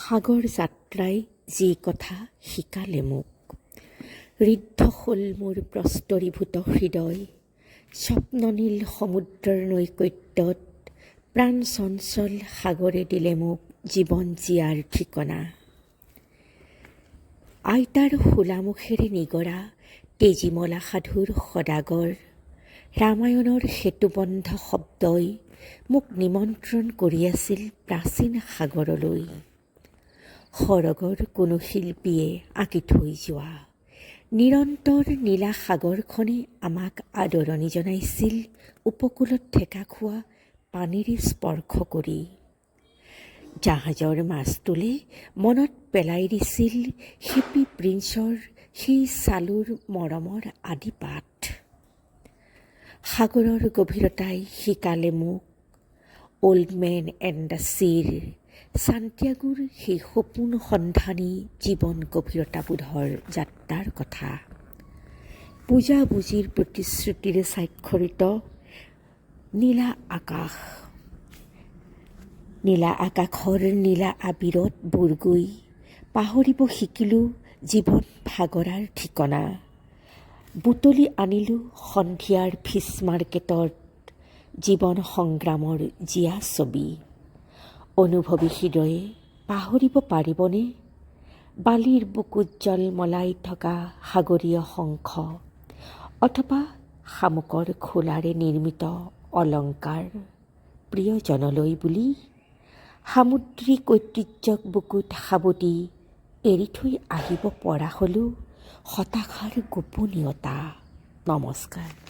সাগৰ যাত্ৰাই যি কথা শিকালে মোক, ঋদ্ধ হ'ল মোৰ প্ৰস্তৰীভূত হৃদয়, স্বপ্ননীল সমুদ্ৰৰ নৈকট্যত প্ৰাণ চঞ্চল সাগৰে দিলে মোক জীৱন জীয়াৰ ঠিকনা। আইতাৰ শোলামুখেৰে নিগৰা তেজীমলা সাধুৰ সদাগৰ, ৰামায়ণৰ সেতুবন্ধ শব্দই মোক নিমন্ত্ৰণ কৰি আছিল প্ৰাচীন সাগৰলৈ। সৰগৰ কোনো শিল্পীয়ে আঁকি থৈ যোৱা নিৰন্তৰ নীলা সাগৰখনে আমাক আদৰণি জনাইছিল উপকূলত ঠেকা খোৱা পানীৰে স্পৰ্শ কৰি। জাহাজৰ মাছটোলে মনত পেলাই দিছিল হেপী প্ৰিন্সৰ সেই চালুৰ মৰমৰ আদি পাঠ। সাগৰৰ গভীৰতাই শিকালে মোক অল্ড মেন এণ্ড দ্য ছীৰ ছান্তিয়াগোৰ সেই সপোন সন্ধানী জীৱন গভীৰতাবোধৰ যাত্ৰাৰ কথা। বুজাবুজিৰ প্ৰতিশ্ৰুতিৰে স্বাক্ষৰিত নীলা আকাশ, নীলা আকাশৰ নীলা আবিৰত বুৰগৈ পাহৰিব শিকিলোঁ জীৱন ভাগৰাৰ ঠিকনা। বুটলি আনিলোঁ সন্ধিয়াৰ ফিছ মাৰ্কেটত জীৱন সংগ্ৰামৰ জীয়া ছবি। অনুভৱী হৃদয়ে পাহৰিব পাৰিবনে বালিৰ বুকুত জলমলাই থকা সাগৰীয় শংখ, অথবা শামুকৰ খোলাৰে নিৰ্মিত অলংকাৰ প্ৰিয়জনলৈ বুলি। সামুদ্ৰিক ঐতিহ্যক বুকুত সাবটি এৰি থৈ আহিব পৰা হ'লো হতাশাৰ গোপনীয়তা। নমস্কাৰ।